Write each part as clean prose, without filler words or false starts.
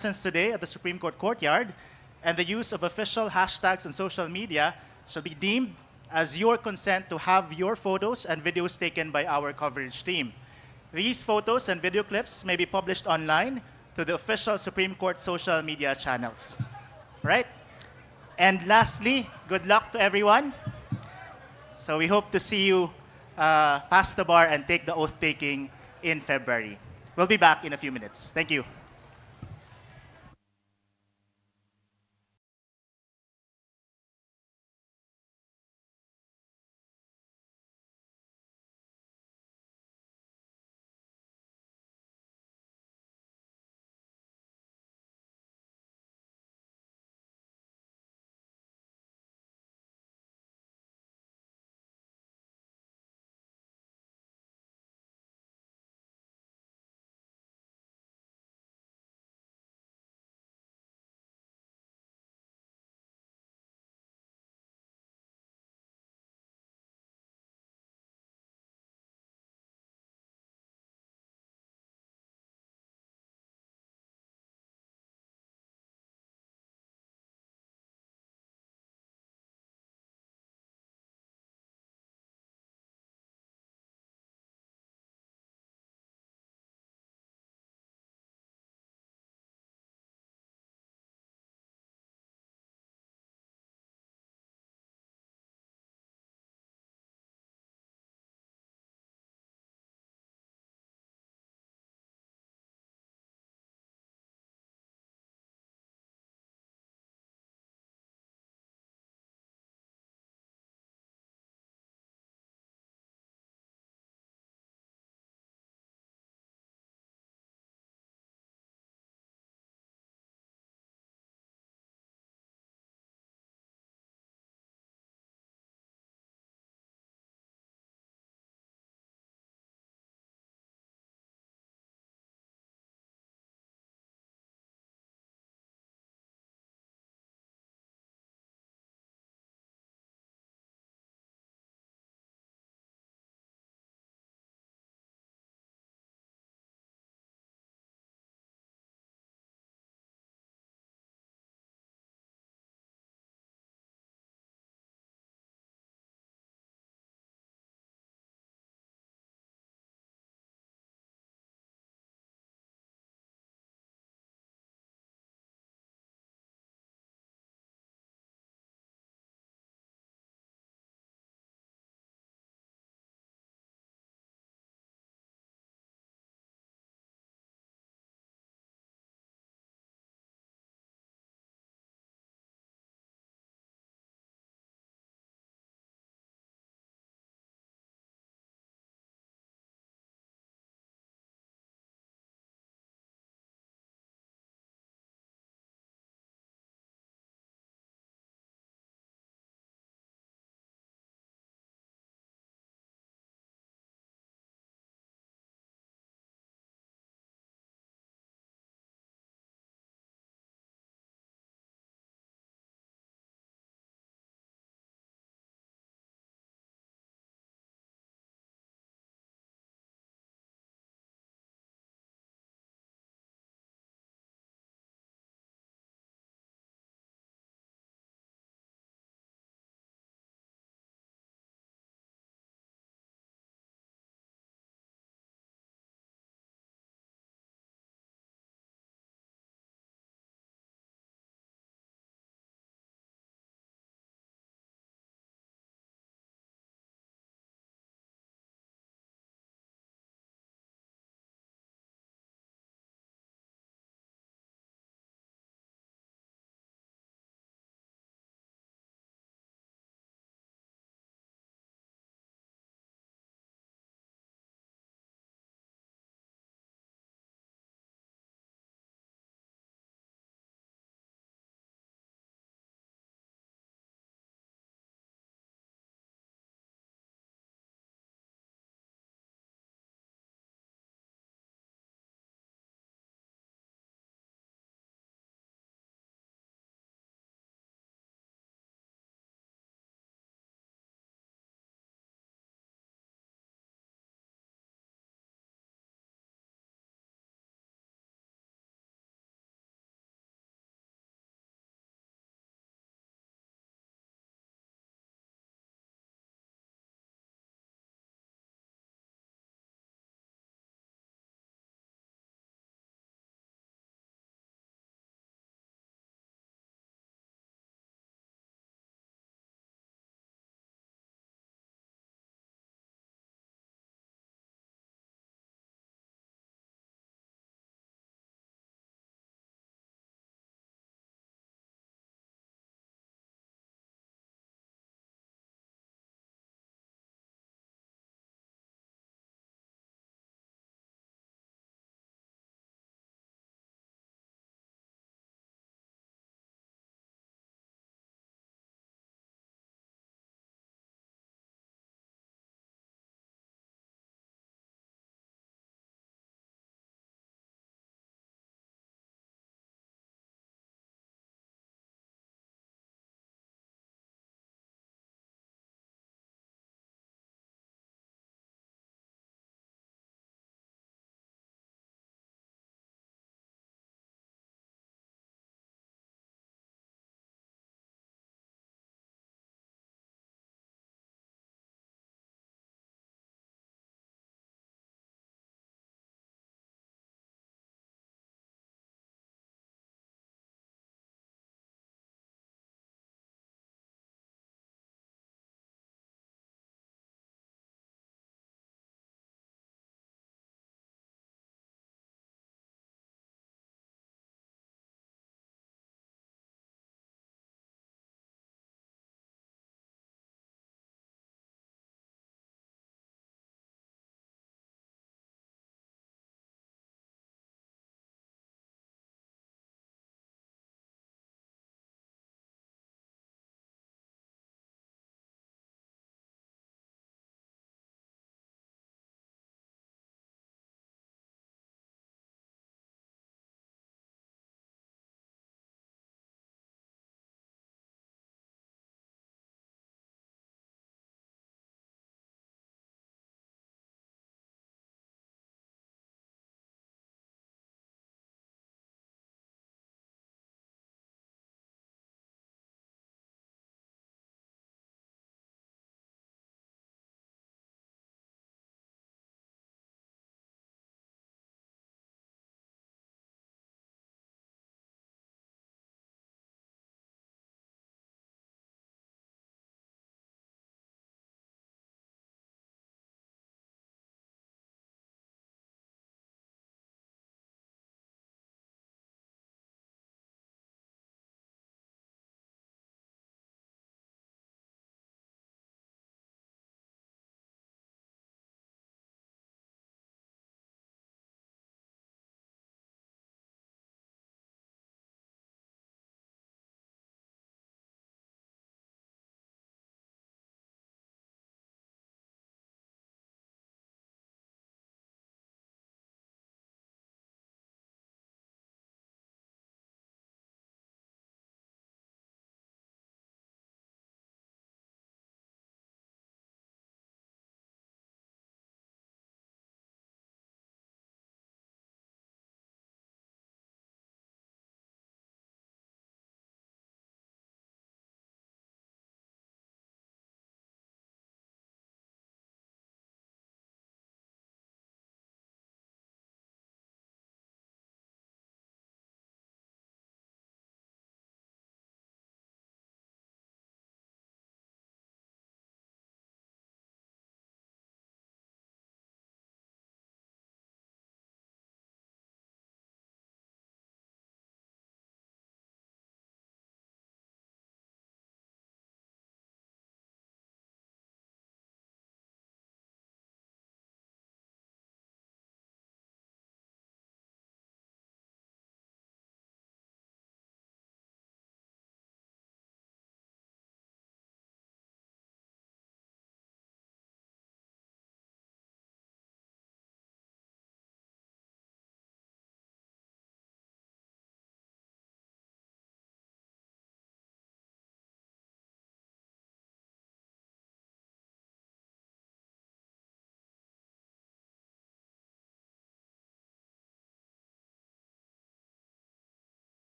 presence today at the Supreme Court courtyard and the use of official hashtags on social media shall be deemed as your consent to have your photos and videos taken by our coverage team. These photos and video clips may be published online to the official Supreme Court social media channels. Right? And lastly, good luck to everyone. So we hope to see you pass the bar and take the oath taking in February. We'll be back in a few minutes. Thank you.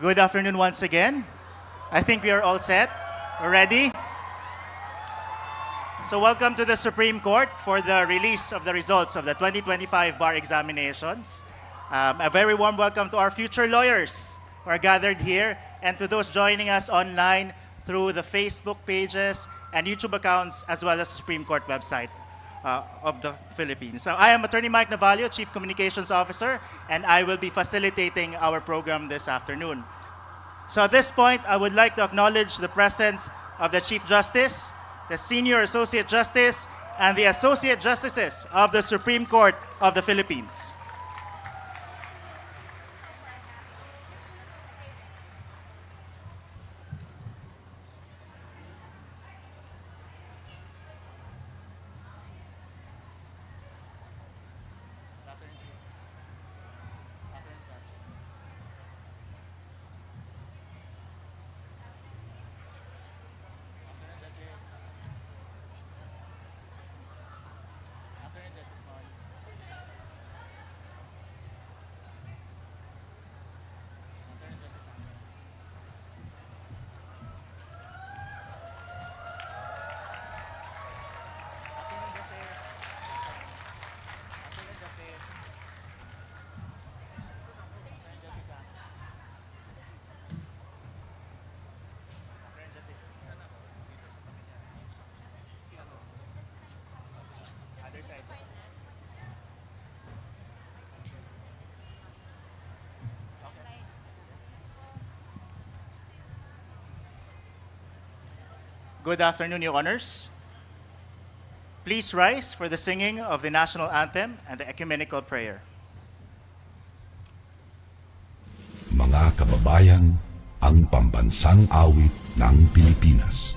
Good afternoon once again. I think we are all set. We're ready? So welcome to the Supreme Court for the release of the results of the 2025 bar examinations. A very warm welcome to our future lawyers who are gathered here and to those joining us online through the Facebook pages and YouTube accounts as well as the Supreme Court website of the Philippines. So I am Attorney Mike Navalio, Chief Communications Officer, and I will be facilitating our program this afternoon. So at this point, I would like to acknowledge the presence of the Chief Justice, the Senior Associate Justice, and the Associate Justices of the Supreme Court of the Philippines. Good afternoon, Your Honors. Please rise for the singing of the national anthem and the ecumenical prayer. Mga kababayan, ang pambansang awit ng Pilipinas.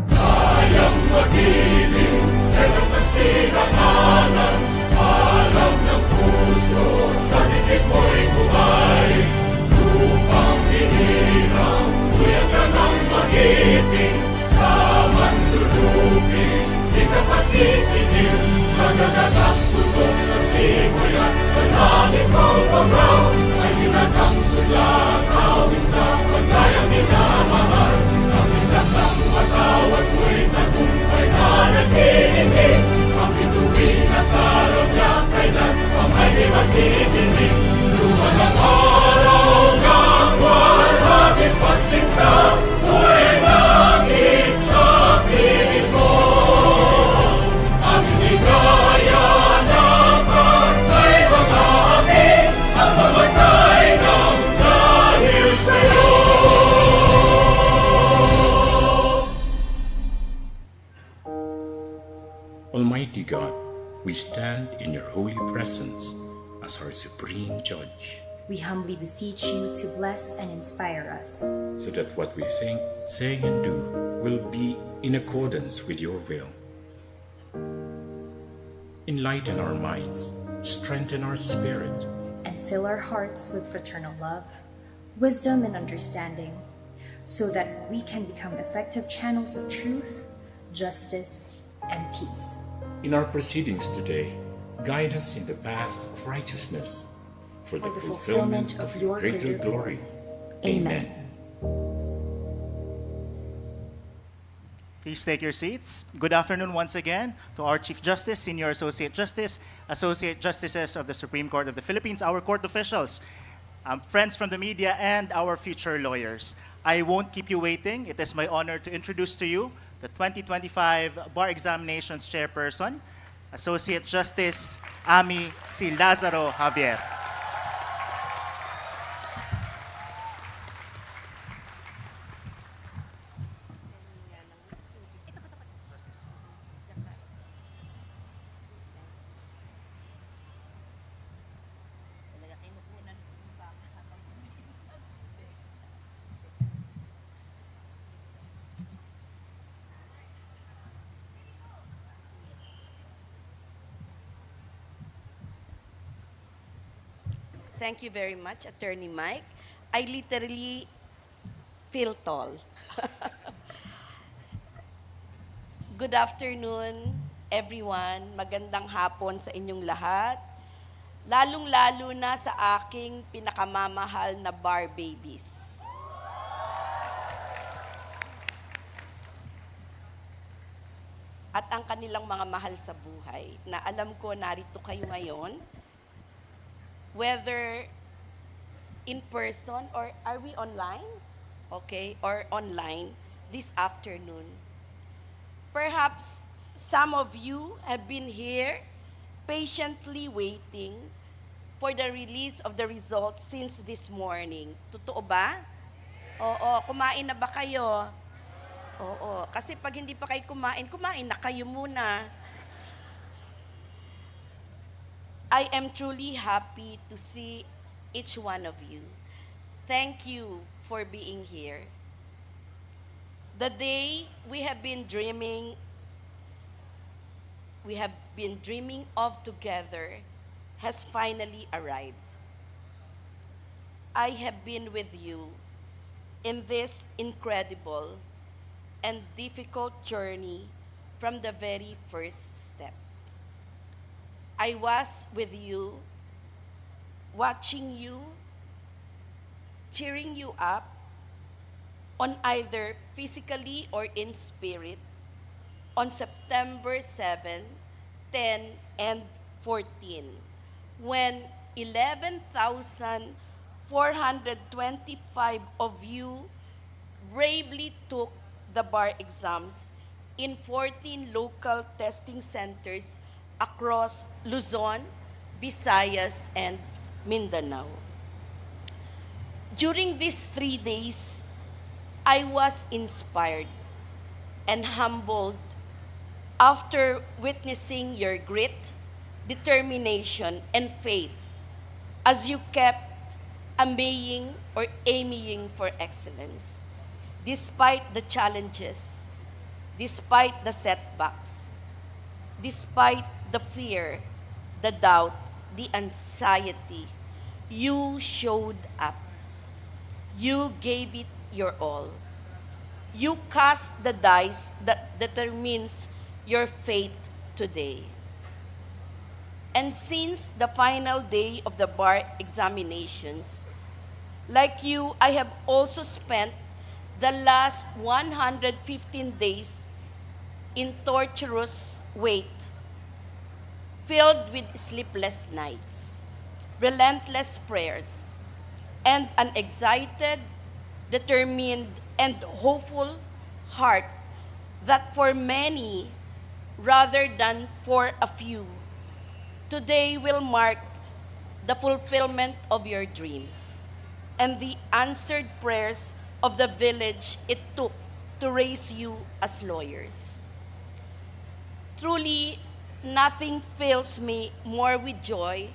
Kayang magiliw, telas ng sigahanan, alam ng puso, sa dikit mo'y buhay. Upang hinirang, kuya ka ng magiting, sa manlulupin, di ka pasisingil, sa gagagang tutok sa simoy at sa langit mong pagkaw, ay hinatang tulad, awit sa paglayang minamahal, ang isang ng matawad mo'y tagumpay na naghihingi, ang bituin at araw niya, kailan ang ay di maghihingi, luman ang araw ng walhagit pagsinta, buhay langit sa piling mo. Ang ligaya ng pantay mga akin, ang mamatay ng dahil sa'yo. Almighty God, we stand in your holy presence as our supreme judge, we humbly beseech you to bless and inspire us, so that what we think, say, and do will be in accordance with your will. Enlighten our minds, strengthen our spirit, and fill our hearts with fraternal love, wisdom, and understanding, so that we can become effective channels of truth, justice, and peace. In our proceedings today, guide us in the path of righteousness for the fulfillment of your greater glory. Amen. Please take your seats. Good afternoon once again to our Chief Justice, Senior Associate Justice, Associate Justices of the Supreme Court of the Philippines, our court officials, friends from the media, and our future lawyers. I won't keep you waiting. It is my honor to introduce to you the 2025 Bar Examinations Chairperson, Associate Justice Ami si Lazaro-Javier. Thank you very much, Attorney Mike. I literally feel tall. Good afternoon, everyone. Magandang hapon sa inyong lahat. lalong-lalo na sa aking pinakamamahal na bar babies. At ang kanilang mga mahal sa buhay, na alam ko narito kayo ngayon, whether in person or are we online? Okay, or online this afternoon. Perhaps some of you have been here patiently waiting for the release of the results since this morning. Totoo ba? Oo, kumain na ba kayo? Oo, kasi pag hindi pa kayo kumain, kumain na kayo muna. I am truly happy to see each one of you. Thank you for being here. The day we have been dreaming of together has finally arrived. I have been with you in this incredible and difficult journey from the very first step. I was with you, watching you, cheering you up on either physically or in spirit on September 7, 10, and 14, when 11,425 of you bravely took the bar exams in 14 local testing centers across Luzon, Visayas, and Mindanao. During these 3 days, I was inspired and humbled after witnessing your grit, determination, and faith as you kept aiming for excellence. Despite the challenges, despite the setbacks, despite the fear, the doubt, the anxiety, you showed up. You gave it your all. You cast the dice that determines your fate today. And since the final day of the bar examinations, like you, I have also spent the last 115 days in torturous wait, filled with sleepless nights, relentless prayers, and an excited, determined, and hopeful heart that for many, rather than for a few, today will mark the fulfillment of your dreams and the answered prayers of the village it took to raise you as lawyers. Truly, nothing fills me more with joy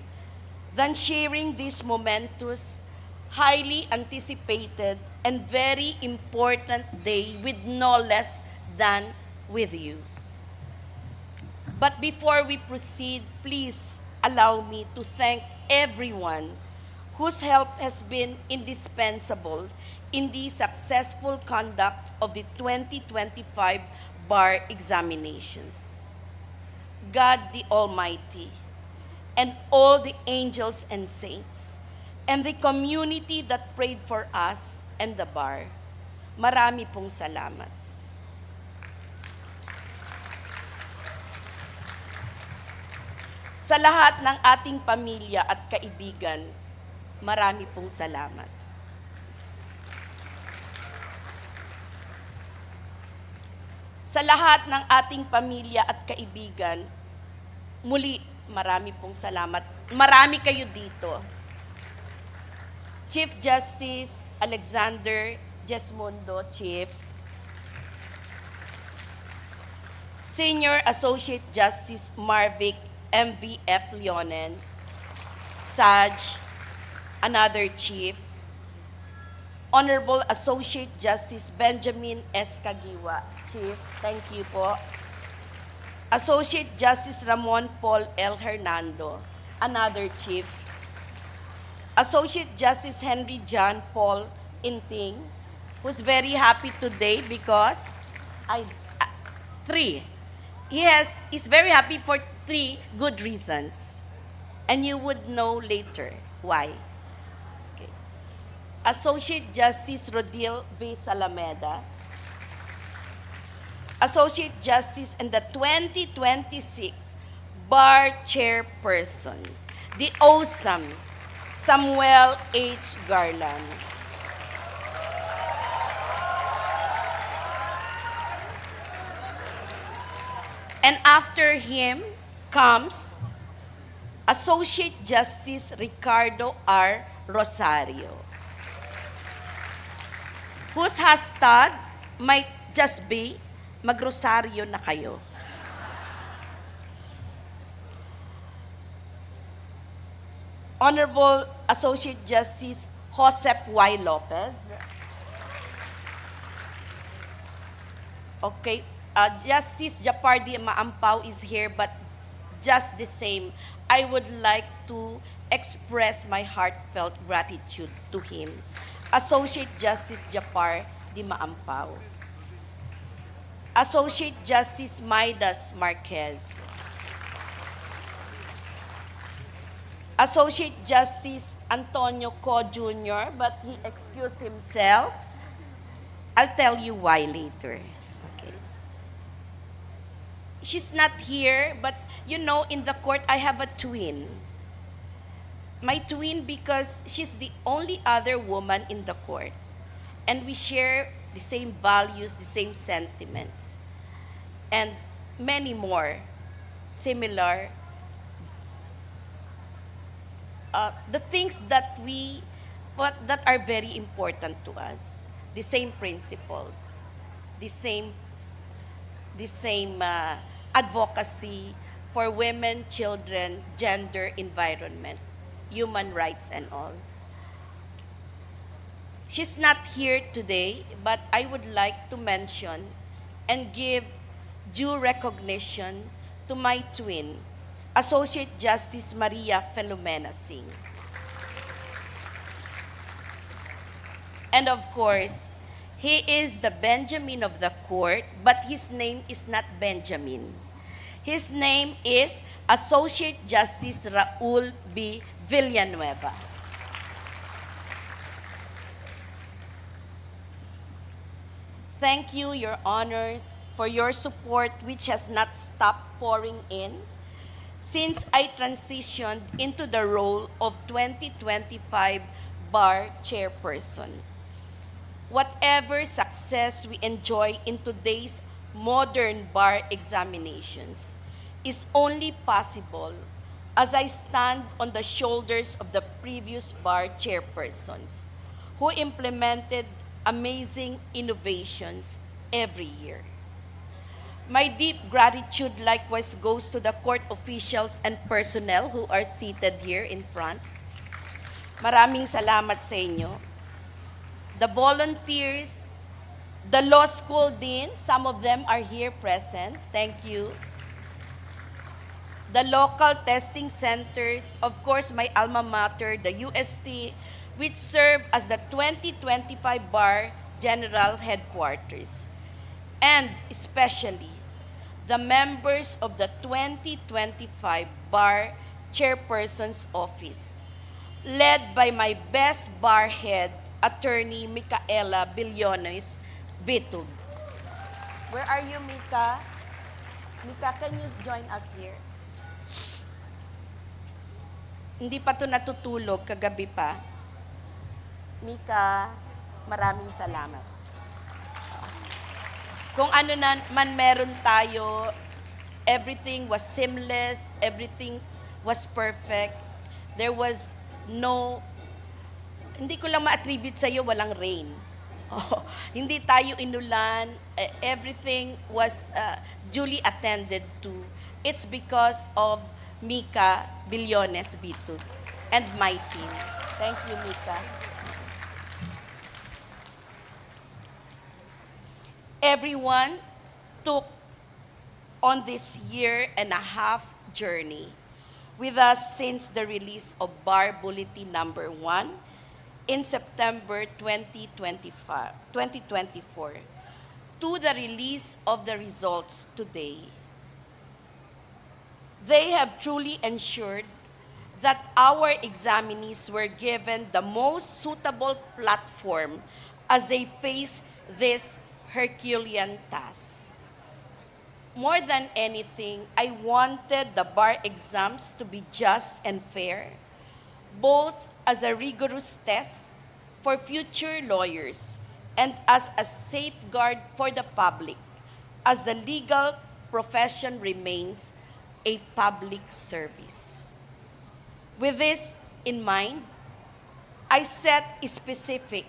than sharing this momentous, highly anticipated, and very important day with no less than with you. But before we proceed, please allow me to thank everyone whose help has been indispensable in the successful conduct of the 2025 bar examinations. God the Almighty, and all the angels and saints, and the community that prayed for us and the bar. Marami pong salamat. Sa lahat ng ating pamilya at kaibigan, marami pong salamat. Sa lahat ng ating pamilya at kaibigan, muli, marami pong salamat. Marami kayo dito. Chief Justice Alexander Jesmundo, Chief. Senior Associate Justice Marvic MVF Leonen, Saj, another Chief. Honorable Associate Justice Benjamin S. Kagiwa, Chief, thank you po. Associate Justice Ramon Paul L. Hernando, another Chief. Associate Justice Henry John Paul Inting, who's very happy today because he's very happy for 3 good reasons. And you would know later why. Okay. Associate Justice Rodil V. Salameda, Associate Justice and the 2026 Bar Chairperson, the awesome Samuel H. Garland. And after him comes Associate Justice Ricardo R. Rosario, whose hashtag might just be magrosaryo na kayo. Honorable Associate Justice Josep Y. Lopez. Okay, Justice Japardi Maampaw is here, but just the same, I would like to express my heartfelt gratitude to him. Associate Justice Japar Di Maampaw. Associate Justice Maidas Marquez. Associate Justice Antonio Co. Jr., but he excused himself. I'll tell you why later. Okay. She's not here, but you know, in the court, I have a twin. My twin because she's the only other woman in the court. And we share the same values, the same sentiments, and many more similar. The things that that are very important to us, the same principles, the same advocacy for women, children, gender, environment, human rights, and all. She's not here today, but I would like to mention and give due recognition to my twin, Associate Justice Maria Filomena Singh. And of course, he is the Benjamin of the court, but his name is not Benjamin. His name is Associate Justice Raul B. Villanueva. Thank you, Your Honors, for your support, which has not stopped pouring in since I transitioned into the role of 2025 Bar Chairperson. Whatever success we enjoy in today's modern bar examinations is only possible as I stand on the shoulders of the previous bar chairpersons who implemented amazing innovations every year. My deep gratitude likewise goes to the court officials and personnel who are seated here in front. Maraming salamat sa inyo. The volunteers, the law school dean, some of them are here present. Thank you. The local testing centers, of course, my alma mater, the UST, which serve as the 2025 Bar General Headquarters, and especially the members of the 2025 Bar Chairperson's Office, led by my best bar head, Attorney Micaela Billones Vitug. Where are you, Mika? Mika, can you join us here? Hindi pa to natutulog, kagabi pa. Mika, maraming salamat. Kung ano na man meron tayo, everything was seamless, everything was perfect. There was no, hindi ko lang ma-attribute sa iyo, walang rain. Oh, hindi tayo inulan, everything was duly attended to. It's because of Mika Billones Vitug and my team. Thank you, Mika. Everyone took on this year-and-a-half journey with us since the release of Bar Bulletin Number 1 in September 2024 to the release of the results today. They have truly ensured that our examinees were given the most suitable platform as they face this Herculean task. More than anything, I wanted the bar exams to be just and fair, both as a rigorous test for future lawyers and as a safeguard for the public, as the legal profession remains a public service. With this in mind, I set specific,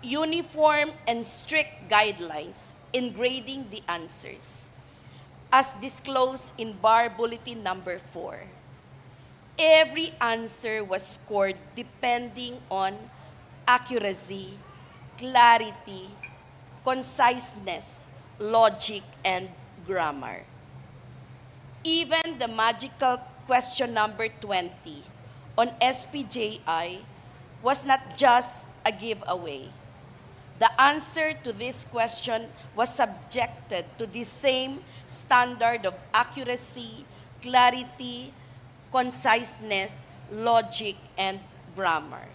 uniform, and strict guidelines in grading the answers, as disclosed in Bar Bulletin Number 4. Every answer was scored depending on accuracy, clarity, conciseness, logic, and grammar. Even the magical question number 20 on SPJI was not just a giveaway. The answer to this question was subjected to the same standard of accuracy, clarity, conciseness, logic, and grammar.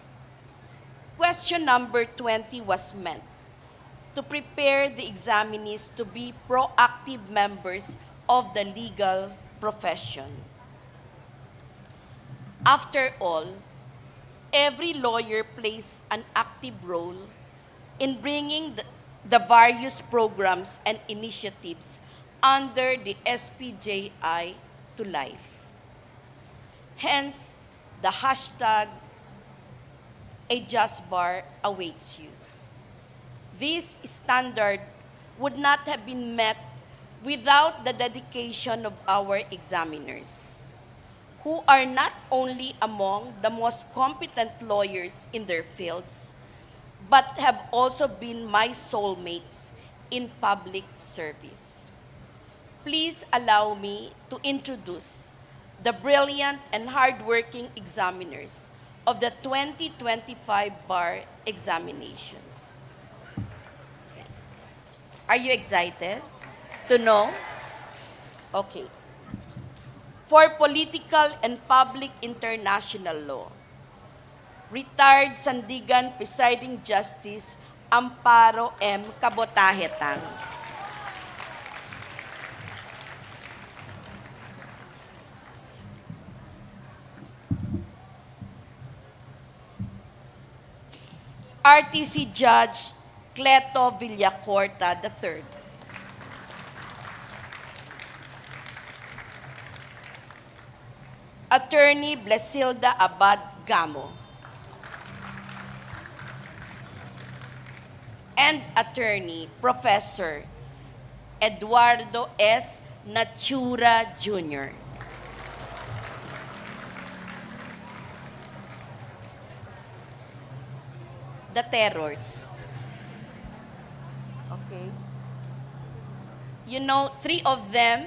Question number 20 was meant to prepare the examinees to be proactive members of the legal profession. After all, every lawyer plays an active role in bringing the various programs and initiatives under the SPJI to life. Hence, the hashtag A Just Bar awaits you. This standard would not have been met without the dedication of our examiners, who are not only among the most competent lawyers in their fields, but have also been my soulmates in public service. Please allow me to introduce the brilliant and hardworking examiners of the 2025 bar examinations. Are you excited to know? Okay. For political and public international law, retired Sandigan Presiding Justice Amparo M. Cabotahetang. RTC Judge Cleto Villacorta III. Attorney Blesilda Abad Gamo. And Attorney Professor Eduardo S. Natura Jr. The terrors. Okay. You know, 3 of them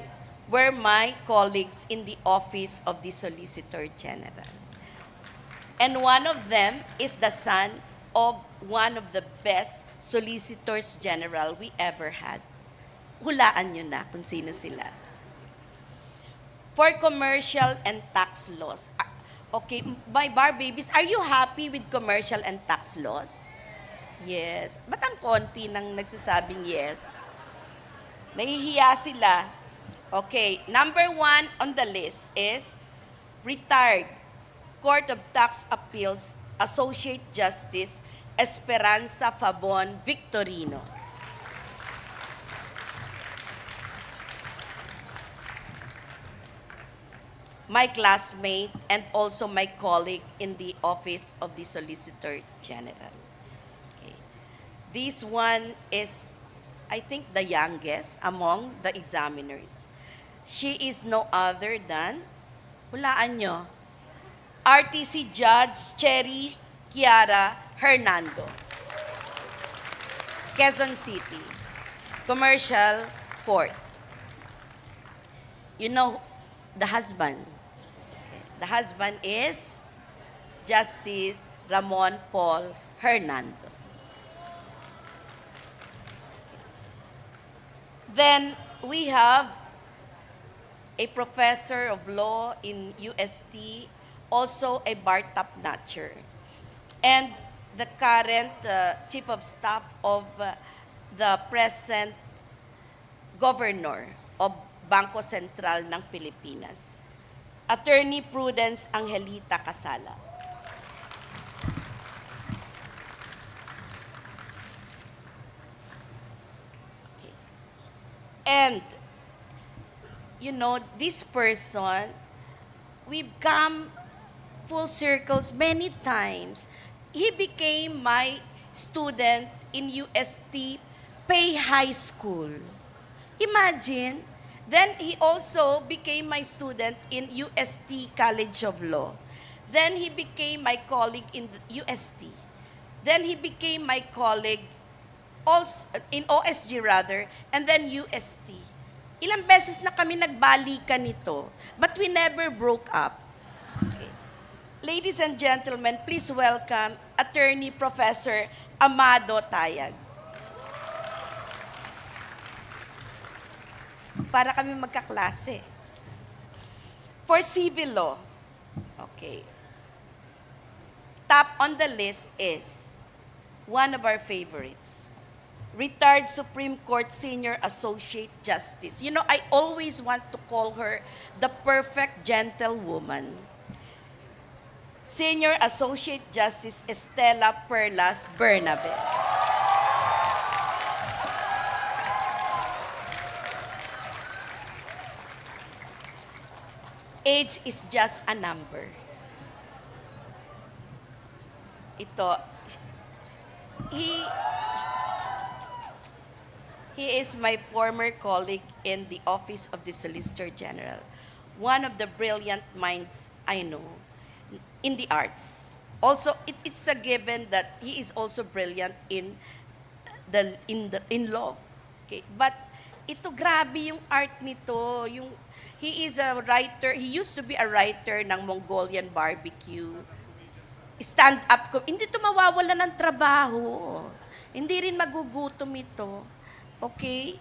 were my colleagues in the office of the Solicitor General. And one of them is the son of one of the best Solicitors General we ever had. Hulaan nyo na kung sino sila. For commercial and tax laws. Okay, my bar babies, are you happy with commercial and tax laws? Yes. Ba't ang konti nang nagsasabing yes? Nahihiya sila. Okay, number 1 on the list is retired Court of Tax Appeals Associate Justice Esperanza Fabon Victorino. My classmate and also my colleague in the Office of the Solicitor General. Okay. This one is, I think, the youngest among the examiners. She is no other than, hulaan nyo, RTC Judge Cherry Kiara Hernando. Quezon City, Commercial Court. You know, the husband. The husband is Justice Ramon Paul Hernando. Then we have a professor of law in UST, also a bar top-notcher, and the current Chief of Staff of the present Governor of Bangko Sentral ng Pilipinas, Attorney Prudence Angelita Casala. Okay. And, you know, this person, we've come full circles many times. He became my student in UST Pay High School. Imagine. Then he also became my student in UST College of Law. Then he became my colleague in the UST. Then he became my colleague also in OSG rather, and then UST. Ilang beses na kami nagbalikan nito, but we never broke up. Okay. Ladies and gentlemen, please welcome Attorney Professor Amado Tayag. Para kami magkaklase. For civil law, okay. Top on the list is one of our favorites, retired Supreme Court Senior Associate Justice. You know, I always want to call her the perfect gentlewoman. Senior Associate Justice Estela Perlas Bernabe. Age is just a number. Ito, he is my former colleague in the Office of the Solicitor General. One of the brilliant minds I know in the arts. Also, it's a given that he is also brilliant in law. Okay, but ito grabe yung art nito, he is a writer, he used to be a writer ng Mongolian Barbecue. Stand-up ko, hindi ito mawawala ng trabaho. Hindi rin magugutom ito. Okay?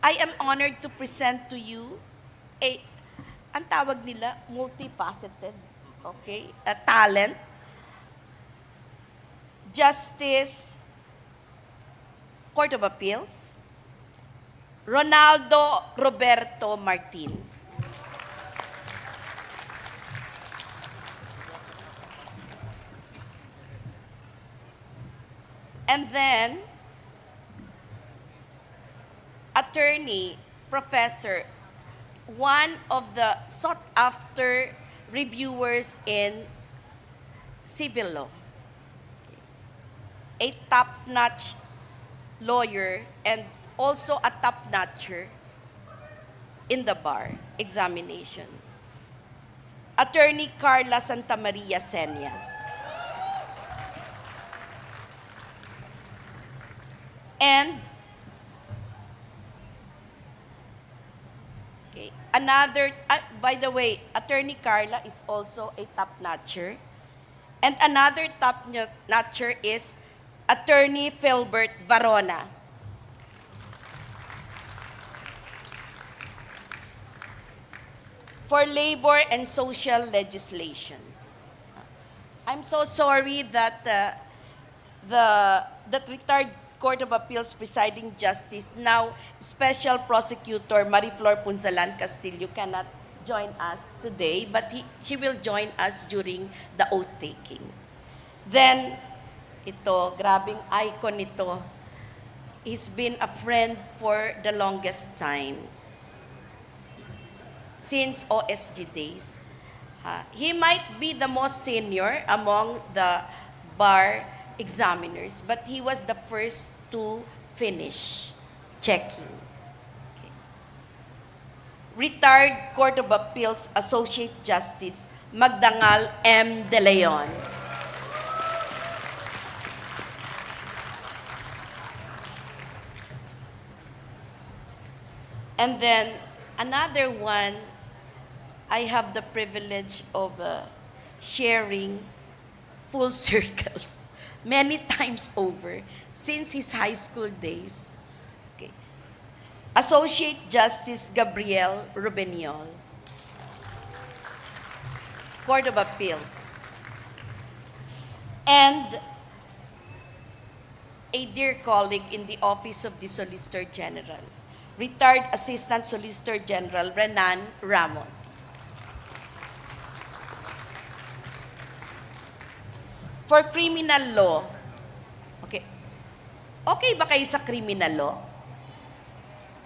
I am honored to present to you ang tawag nila, multifaceted, okay, talent, Justice, Court of Appeals, Ronaldo Roberto Martin. And then, attorney, professor, one of the sought-after reviewers in civil law, a top-notch lawyer and also a top-notcher in the bar examination. Attorney Carla Santamaria Senia. And another, by the way, Attorney Carla is also a top-notcher. And another top-notcher is Attorney Philbert Varona. For labor and social legislations. I'm so sorry that that retired Court of Appeals presiding justice, now Special Prosecutor Mariflor Punzalan Castillo, cannot join us today, but she will join us during the oath-taking. Then, ito, grabing icon ito. He's been a friend for the longest time, since OSG days. He might be the most senior among the bar examiners, but he was the first to finish checking. Okay. Retired Court of Appeals Associate Justice Magdangal M. De Leon. And then another one, I have the privilege of sharing full circles many times over since his high school days. Okay. Associate Justice Gabriel Rubeniol. Court of Appeals. And a dear colleague in the Office of the Solicitor General, retired Assistant Solicitor General Renan Ramos. For criminal law, okay. Okay ba kayo sa criminal law?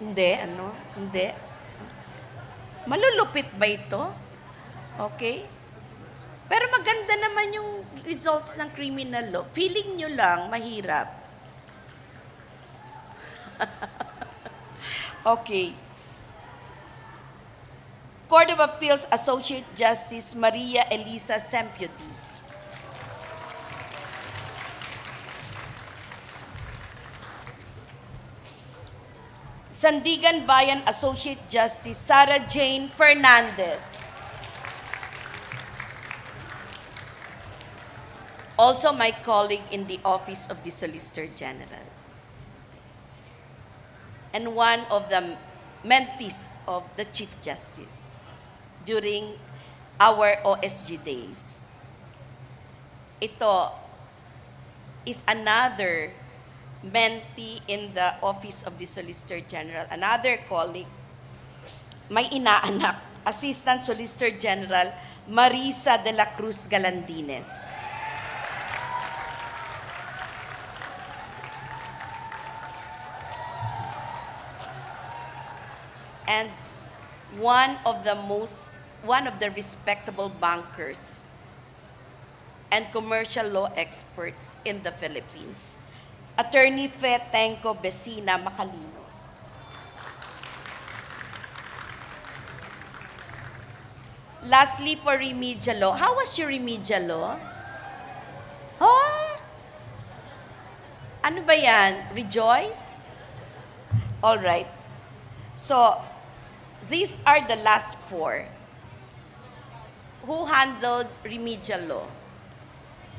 Hindi, ano? Hindi. Malulupit ba ito? Okay. Pero maganda naman yung results ng criminal law. Feeling nyo lang, mahirap. Okay. Court of Appeals Associate Justice Maria Elisa Sempioti. Sandigan Bayan Associate Justice Sarah Jane Fernandez. Also my colleague in the Office of the Solicitor General. And one of the mentees of the Chief Justice during our OSG days. Ito is another mentee in the Office of the Solicitor General, another colleague, may inaanak, Assistant Solicitor General Marisa de la Cruz Galandines. And one of the respectable bankers and commercial law experts in the Philippines, Attorney Fe Tenco Besina Macalino. Lastly, for remedial law. How was your remedial law? Huh? Ano ba yan? Rejoice? All right. So, these are the last four. Who handled remedial law?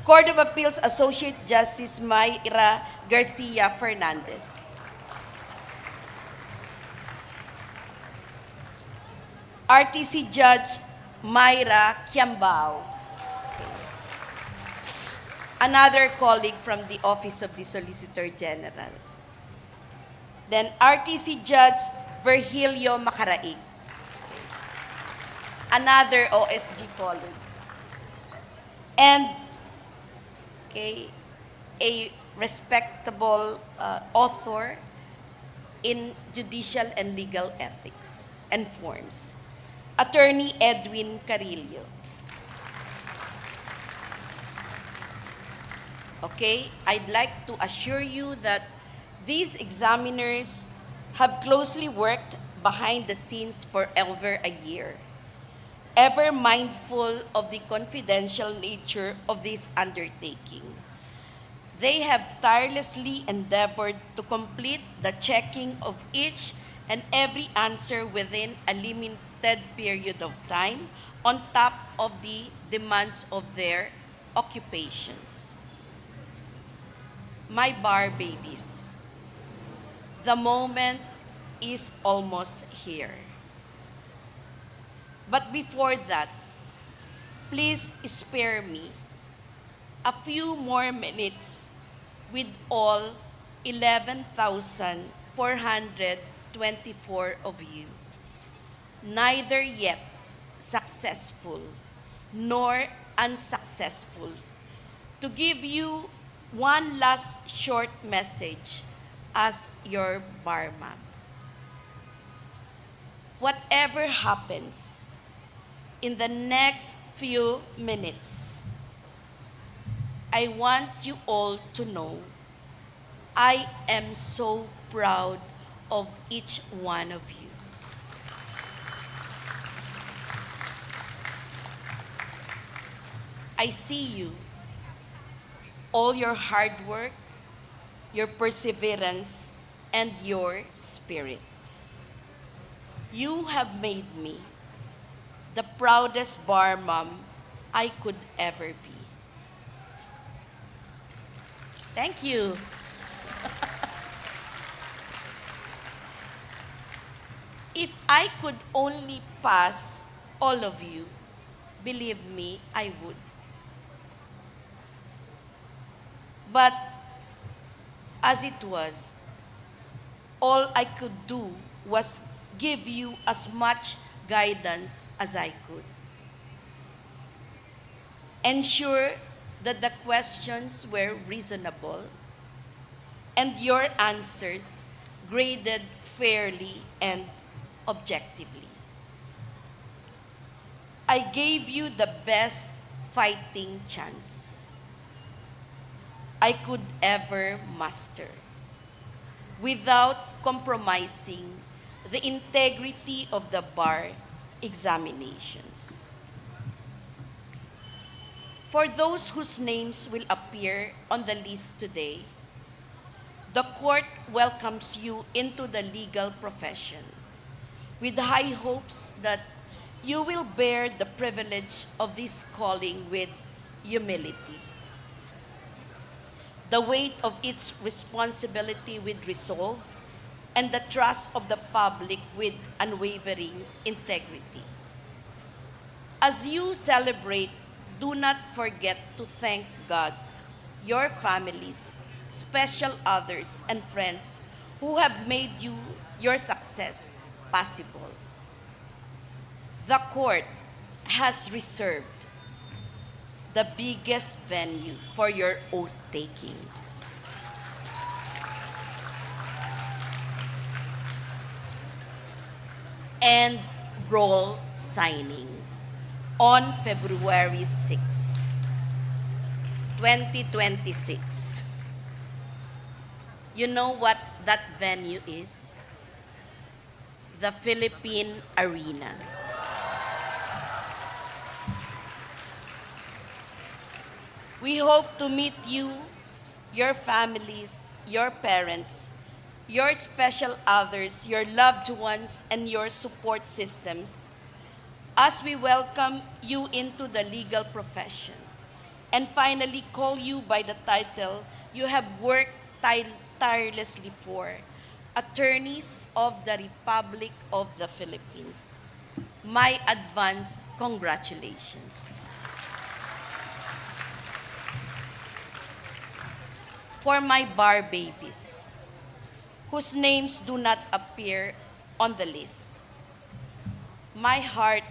Court of Appeals Associate Justice Mayra Garcia Fernandez. RTC Judge Mayra Kiambao. Another colleague from the Office of the Solicitor General. Then RTC Judge Virgilio Macaraig. Another OSG colleague. And a respectable author in judicial and legal ethics and forms, Attorney Edwin Carillo. Okay, I'd like to assure you that these examiners have closely worked behind the scenes for over a year, ever mindful of the confidential nature of this undertaking. They have tirelessly endeavored to complete the checking of each and every answer within a limited period of time on top of the demands of their occupations. My bar babies, the moment is almost here. But before that, please spare me a few more minutes with all 11,424 of you, neither yet successful nor unsuccessful, to give you one last short message as your barman. Whatever happens in the next few minutes, I want you all to know I am so proud of each one of you. I see you, all your hard work, your perseverance, and your spirit. You have made me the proudest bar mom I could ever be. Thank you. If I could only pass all of you Believe me, I would. But as it was, all I could do was give you as much guidance as I could. Ensure that the questions were reasonable and your answers graded fairly and objectively. I gave you the best fighting chance I could ever muster without compromising the integrity of the bar examinations. For those whose names will appear on the list today, the court welcomes you into the legal profession with high hopes that you will bear the privilege of this calling with humility, the weight of its responsibility with resolve, and the trust of the public with unwavering integrity. As you celebrate, do not forget to thank God, your families, special others, and friends who have made your success possible. The court has reserved the biggest venue for your oath-taking. And roll signing on February 6, 2026. You know what that venue is? The Philippine Arena. We hope to meet you, your families, your parents, your special others, your loved ones, and your support systems as we welcome you into the legal profession and finally call you by the title you have worked tirelessly for, Attorneys of the Republic of the Philippines. My advance congratulations. For my bar babies, whose names do not appear on the list, my heart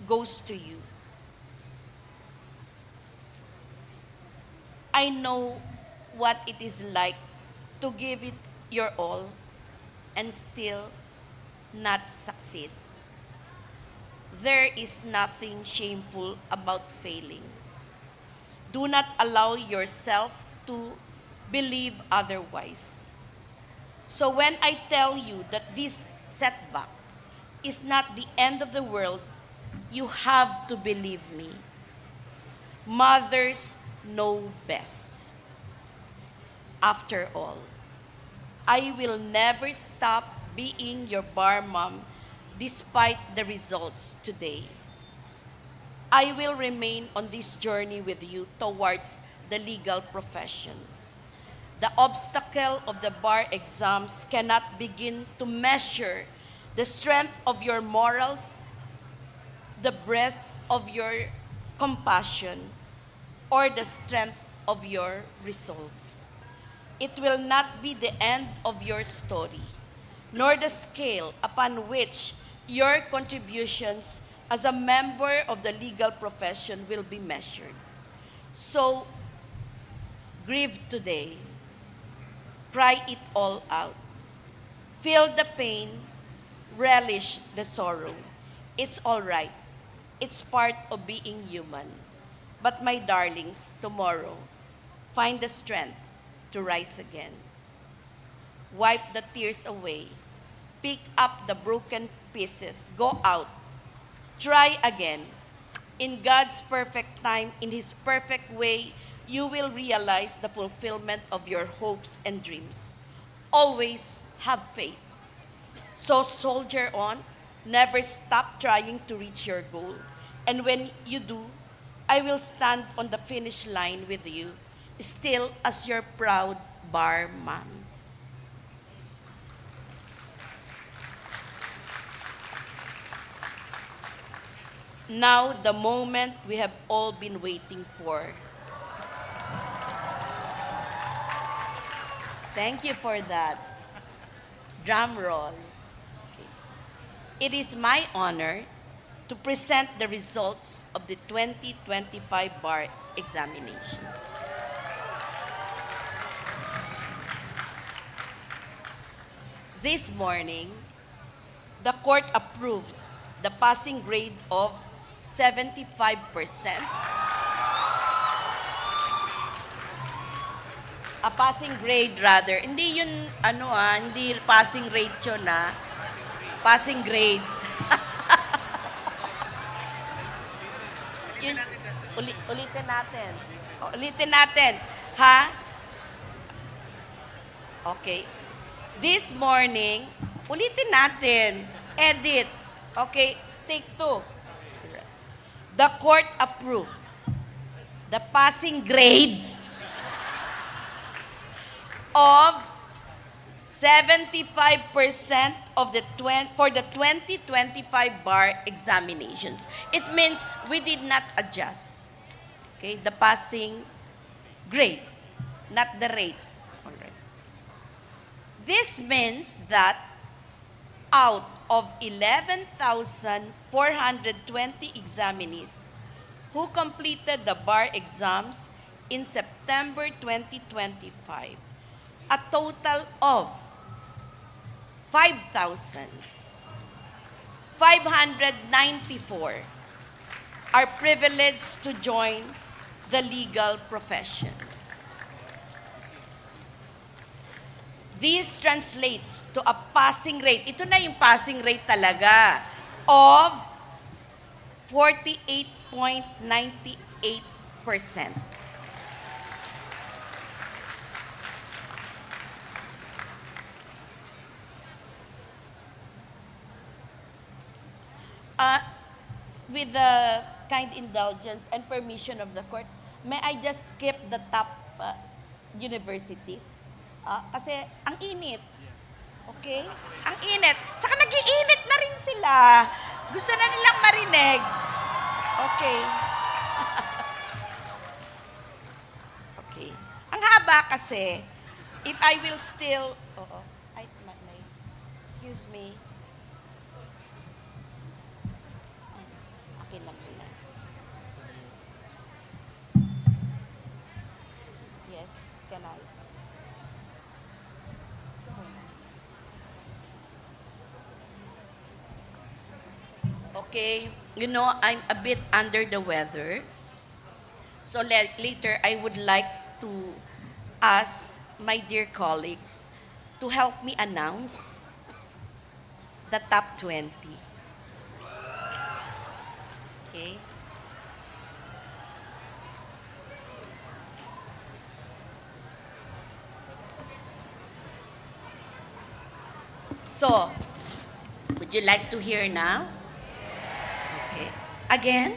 goes to you. I know what it is like to give it your all and still not succeed. There is nothing shameful about failing. Do not allow yourself to believe otherwise. So when I tell you that this setback is not the end of the world, you have to believe me. Mothers know best. After all, I will never stop being your bar mom despite the results today. I will remain on this journey with you towards the legal profession. The obstacle of the bar exams cannot begin to measure the strength of your morals, the breadth of your compassion, or the strength of your resolve. It will not be the end of your story, nor the scale upon which your contributions as a member of the legal profession will be measured. So, grieve today. Cry it all out. Feel the pain, relish the sorrow. It's all right. It's part of being human. But my darlings, tomorrow, find the strength to rise again. Wipe the tears away. Pick up the broken pieces. Go out. Try again. In God's perfect time, in His perfect way, you will realize the fulfillment of your hopes and dreams. Always have faith. So soldier on, never stop trying to reach your goal. And when you do, I will stand on the finish line with you, still as your proud bar mom. Now, the moment we have all been waiting for. Thank you for that. Drum roll. Okay. It is my honor to present the results of the 2025 bar examinations. This morning, the court approved the passing grade of 75%. A passing grade rather. Hindi yun, hindi passing rate yun Passing grade. Yun, ulitin natin. Ulitin natin. Ha? Okay. This morning, ulitin natin. Edit. Okay, take 2. The court approved the passing grade of 75% of for the 2025 bar examinations. It means we did not adjust, okay, the passing grade, not the rate. All right. This means that out of 11,420 examinees who completed the bar exams in September 2025, a total of 5,594 are privileged to join the legal profession. This translates to a passing rate, ito na yung passing rate talaga, of 48.98%. With the kind indulgence and permission of the court, may I just skip the top universities? Kasi ang init. Okay? Ang init. Tsaka nag-iinit na rin sila. Gusto na nilang marinig. Okay. Okay. Ang haba kasi, if I will still, excuse me. Okay lang muna. Yes, can I? Okay, you know, I'm a bit under the weather. So later, I would like to ask my dear colleagues to help me announce the top 20. Okay? So, would you like to hear now? Okay. Again?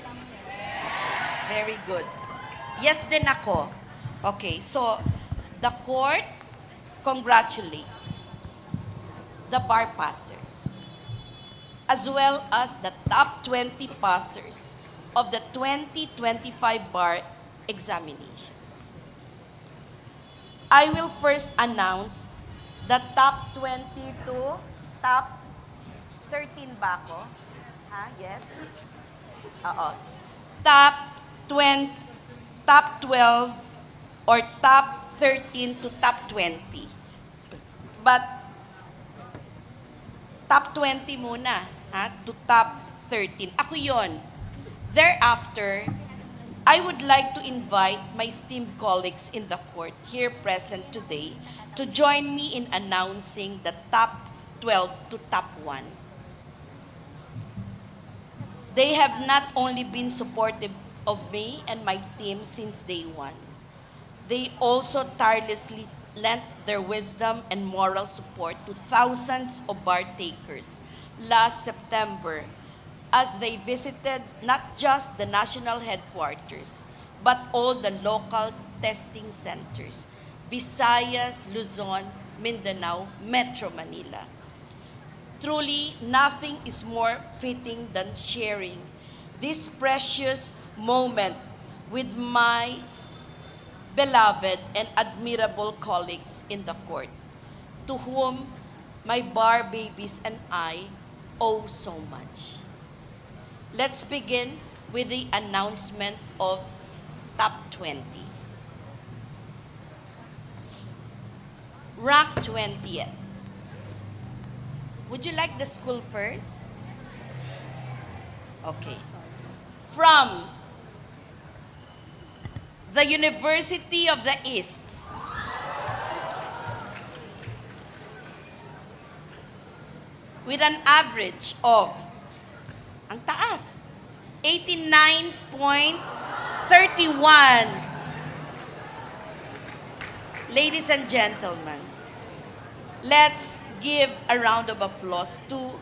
Very good. Yes din ako. Okay, so the court congratulates the bar passers as well as the top 20 passers of the 2025 bar examinations. I will first announce the top 20 to top 13 ba ako? Yes? Oo. Top 20, top 12, or top 13 to top 20. But, top 20 muna, to top 13. Ako yon. Thereafter, I would like to invite my esteemed colleagues in the court here present today to join me in announcing the top 12 to top 1. They have not only been supportive of me and my team since day one, they also tirelessly lent their wisdom and moral support to thousands of bar takers last September as they visited not just the national headquarters, but all the local testing centers, Visayas, Luzon, Mindanao, Metro Manila. Truly, nothing is more fitting than sharing this precious moment with my beloved and admirable colleagues in the court, to whom my bar babies and I owe so much. Let's begin with the announcement of top 20. Rank 20th. Would you like the school first? Okay. From the University of the East, with an average of, ang taas, 89.31. Ladies and gentlemen, let's give a round of applause to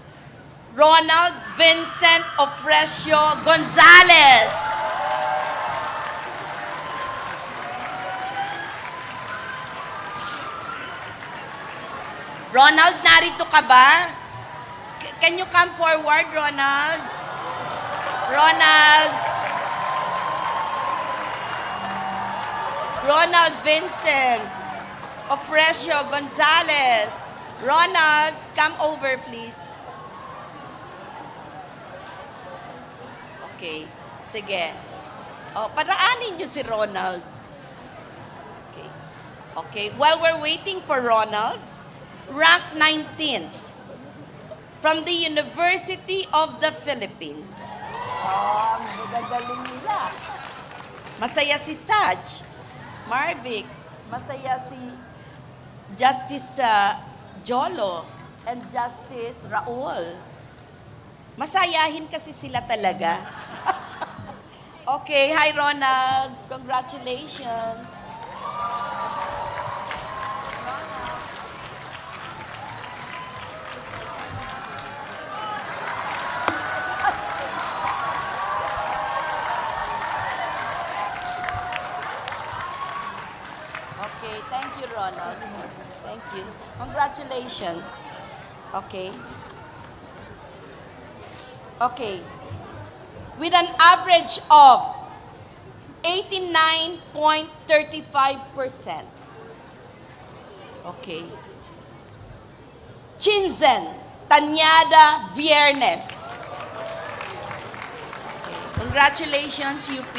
Ronald Vincent Ofrecio Gonzalez. Ronald, narito ka ba? Can you come forward, Ronald? Ronald Vincent Ofrecio Gonzalez. Ronald, come over, please. Okay, sige. O, paraanin niyo si Ronald. Okay. Okay, while we're waiting for Ronald, rank 19th from the University of the Philippines. Oh, ang gagaling nila. Masaya si Saj, Marvic, masaya si Justice Jolo and Justice Raul. Masayahin kasi sila talaga. Okay, hi Ronald. Congratulations. Okay, thank you, Ronald. Thank you. Congratulations. Okay. Okay. With an average of 89.35%. Okay. Chinzen Tanyada Viernes. Okay. Congratulations, UP.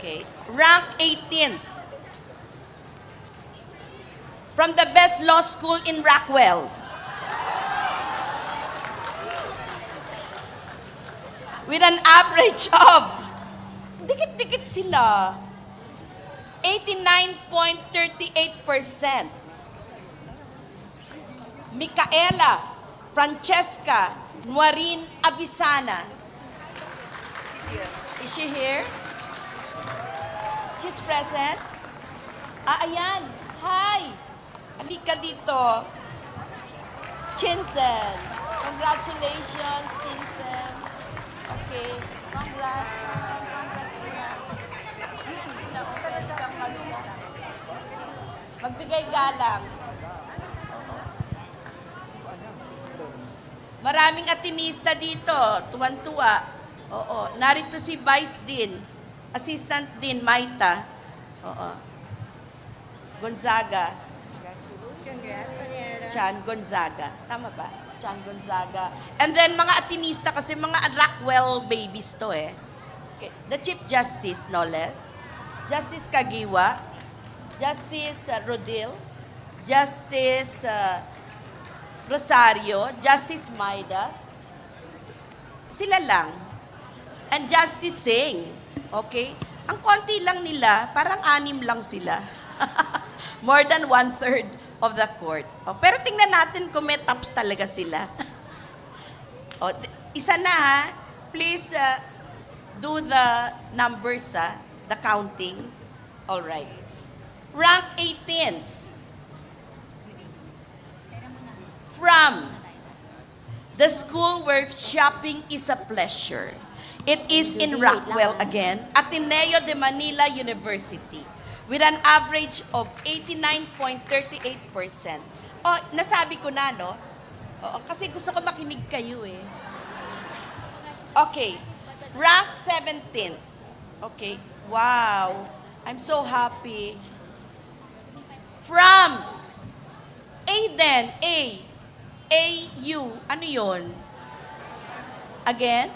Okay. Rank 18th from the best law school in Rockwell. With an average of, dikit-dikit sila, 89.38%. Micaela Francesca Nuarin Abisana. Is she here? She's present? Ayan. Hi! Halika dito. Chinsen. Congratulations, Chinsen. Okay. Congrats. Magbigay galang. Maraming atinista dito. Tuwan-tuwa. Oo. Narito si Vice Dean. Assistant Dean Maita. Oo. Gonzaga. Chan Gonzaga. Tama ba? Chan Gonzaga. And then mga atinista kasi mga Rockwell babies to eh. Okay. The Chief Justice, no less. Justice Kagiwa. Justice Rodil. Justice Rosario. Justice Maidas. Sila lang. And Justice Singh. Okay? Ang konti lang nila, parang 6 lang sila. More than 1/3 of the court. Oh, pero tingnan natin kung may tops talaga sila. Oh, isa na ha. Please do the numbers the counting. All right. Rank 18th. From the school where shopping is a pleasure. It is in Rockwell again, Ateneo de Manila University, with an average of 89.38%. Oh, nasabi ko na, no? Oo, kasi gusto ko makinig kayo eh. Okay. Rank 17. Okay. Wow. I'm so happy. From Aiden, A. A-U. Ano yun? Again?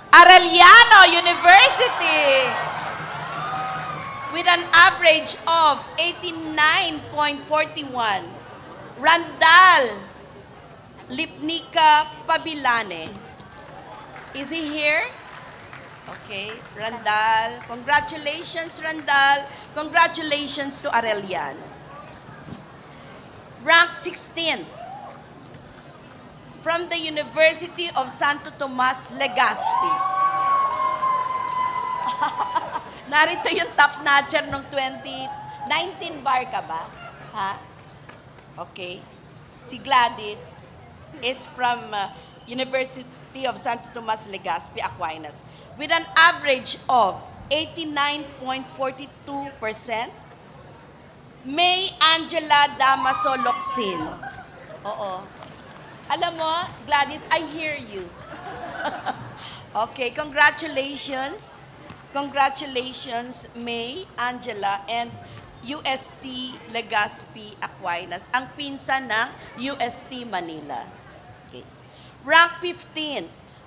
Arellano University. With an average of 89.41. Randall Lipnica Pabilane. Is he here? Okay, Randall. Congratulations, Randall. Congratulations to Arellano. Rank 16. From the University of Santo Tomas, Legazpi. Narito yung top notcher ng 2019 bar ka ba? Ha? Okay. Si Gladys is from University of Santo Tomas, Legazpi, Aquinas. With an average of 89.42%. May Angela Damaso Locsin. Oo. Alam mo, Gladys, I hear you. Okay, congratulations. Congratulations, May, Angela, and UST Legazpi Aquinas. Ang pinsan ng UST Manila. Okay. Rank 15th.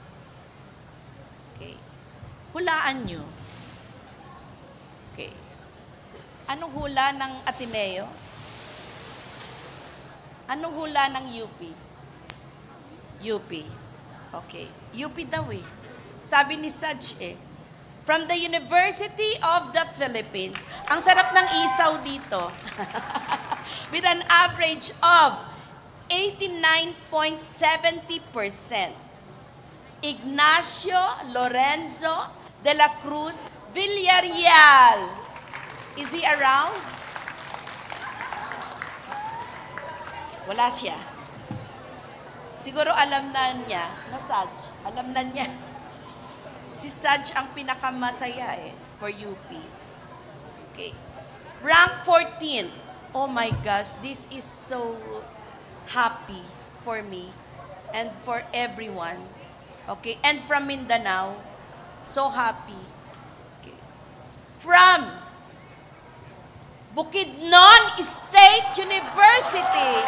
Okay. Hulaan nyo. Okay. Anong hula ng Ateneo? Anong hula ng UP? UP. Okay. UP daw eh. Sabi ni Saj eh. From the University of the Philippines. Ang sarap ng isaw dito. With an average of 89.70%. Ignacio Lorenzo de la Cruz Villarreal. Is he around? Wala siya. Siguro alam na niya. No, Saj? Alam na niya. Si Saj ang pinakamasaya for UP. Okay. Rank 14. Oh my gosh, this is so happy for me and for everyone. Okay, and from Mindanao, so happy. Okay. From Bukidnon State University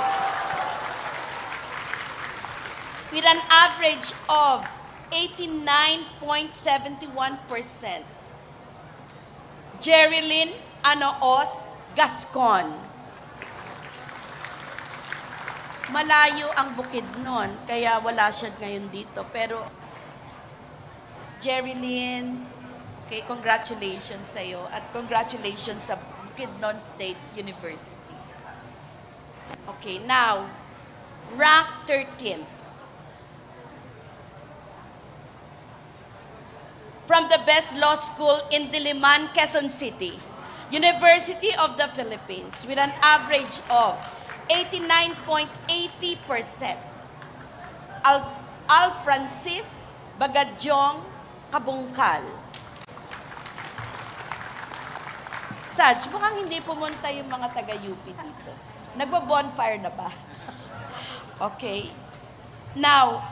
with an average of 89.71%. Jerilyn Anoos Gascon. Malayo ang Bukidnon, kaya wala siya ngayon dito. Pero, Jerilyn, okay, congratulations sa iyo at congratulations sa Bukidnon State University. Okay, now, rank 13. From the best law school in Diliman, Quezon City, University of the Philippines, with an average of 89.80%. Al Francis Bagadyong Kabungkal. Saj, mukhang hindi pumunta yung mga taga-UP dito. Nagba-bonfire na ba? Okay. Now,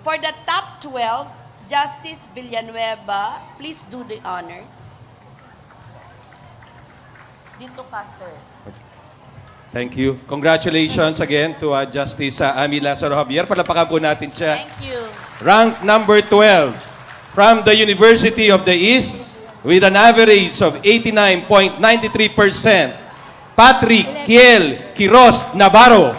for the top 12, Justice Villanueva, please do the honors. Dito ka, sir. Thank you. Congratulations again to Justice Ami Lazaro-Javier. Palapakan po natin siya. Thank you. Rank number 12 from the University of the East with an average of 89.93%. Patrick Kiel Quiroz Navarro.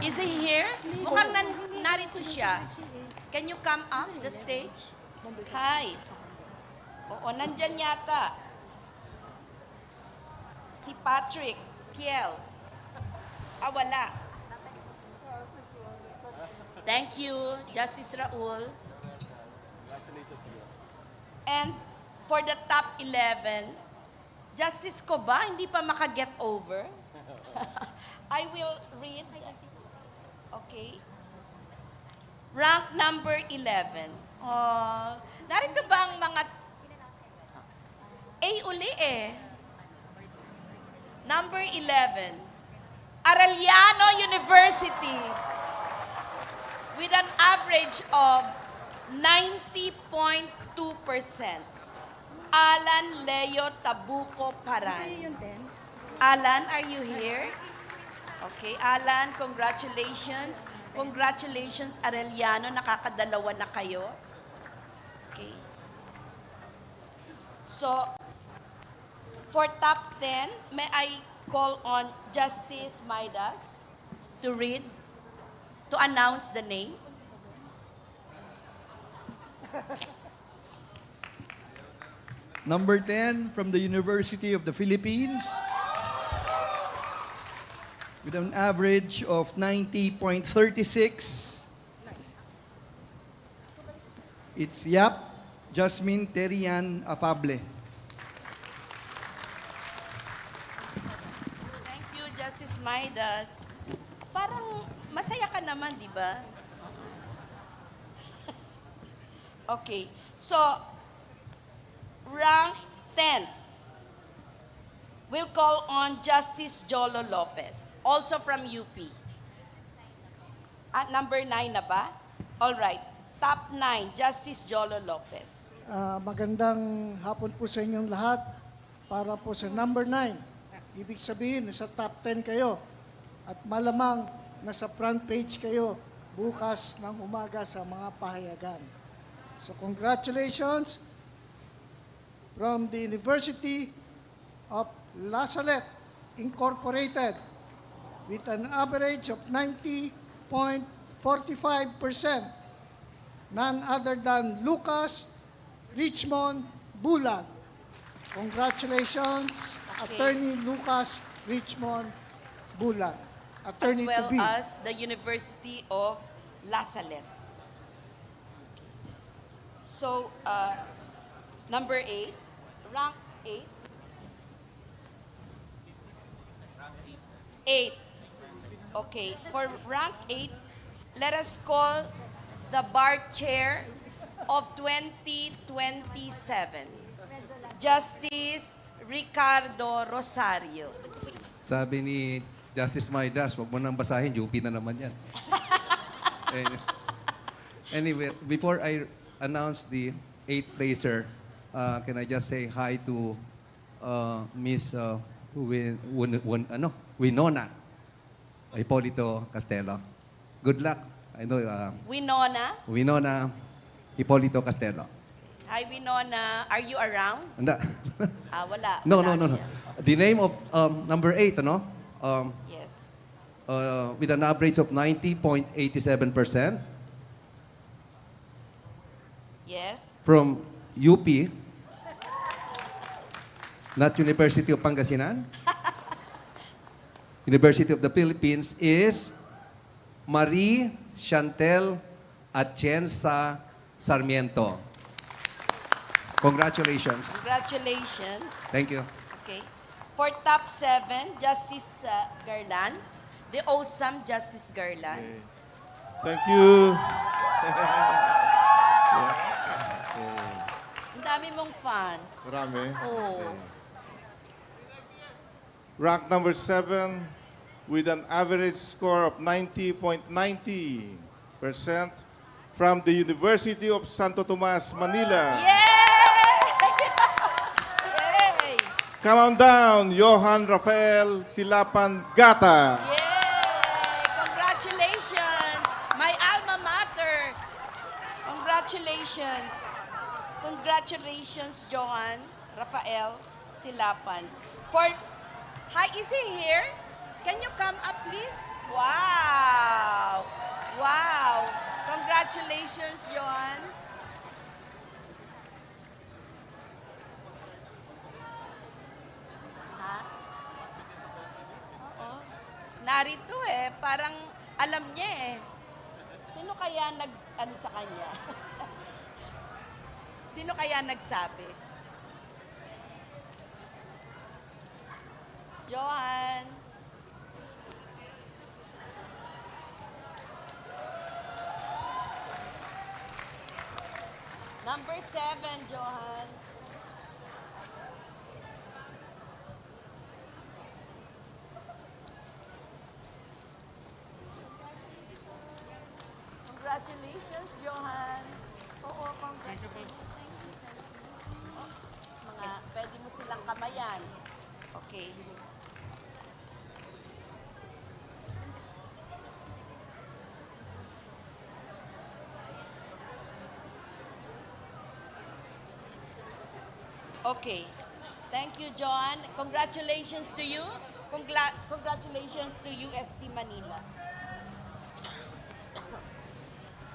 Is he here? Mukhang narito siya. Can you come up the stage? Hi. Oo, nandyan yata. Si Patrick Kiel. Wala. Thank you, Justice Raul. And for the top 11, Justice ko ba? Hindi pa maka-get over? I will read. Okay. Rank number 11. Oh, narito ba ang mga... uli eh. Number 11. Arellano University. with an average of 90.2%. Alan Leo Tabuco Paran. Alan, are you here? Okay, Alan, congratulations. Congratulations, Arellano, nakakadalawa na kayo. Okay. So, for top 10, may I call on Justice Maidas to read, to announce the name? Number 10 from the University of the Philippines with an average of 90.36. It's Yap Jasmine Terian Afable. Thank you, Justice Maidas. Parang masaya ka naman, di ba? Okay. So, rank 10th. We'll call on Justice Jolo Lopez, also from UP. At number 9 na ba? All right. Top 9, Justice Jolo Lopez. Magandang hapon po sa inyong lahat. Para po sa number 9, ibig sabihin, nasa top 10 kayo. At malamang nasa front page kayo bukas ng umaga sa mga pahayagan. So congratulations from the University of La Salette Incorporated with an average of 90.45%. None other than Lucas Richmond Bulag. Congratulations, Okay. Attorney Lucas Richmond Bulag. As Attorney well to be. as the University of La Salette. So, number 8, rank 8. 8. Okay, for rank 8, let us call the bar chair of 2027, Justice Ricardo Rosario. Sabi ni Justice Maidas, wag mo nang basahin, UP na naman yan. Anyway, before I announce the 8th placer, can I just say hi to Miss Winona Hipolito Castelo. Good luck. I know Winona. Winona Hipolito Castelo. Hi, Winona. Are you around? Anda. Wala. No. Wala siya. The name of number 8, ano? Yes. With an average of 90.87%. Yes. From UP, not University of Pangasinan, University of the Philippines, is Marie Chantel Atienza Sarmiento. Congratulations. Congratulations. Thank you. Okay. For top 7, Justice Garland. The awesome Justice Garland. Thank you. Ang dami mong fans. Marami. Oh. Rank number 7 with an average score of 90.90% from the University of Santo Tomas, Manila. Yay! Come on down, Johan Rafael Silapan Gata. Yay! Congratulations! My alma mater. Congratulations. Congratulations, Johan Rafael Silapan. Hi, is he here? Can you come up, please? Wow! Wow! Congratulations, Johan. Ha? Oo. Narito parang alam niya Sino kaya ano sa kanya? Sino kaya nagsabi? Johan. Number 7, Johan. Congratulations, Johan. Oo, congratulations. Oh, pwede mo silang kamayan. Okay. Okay. Thank you, John. Congratulations to you. Congratulations to UST Manila.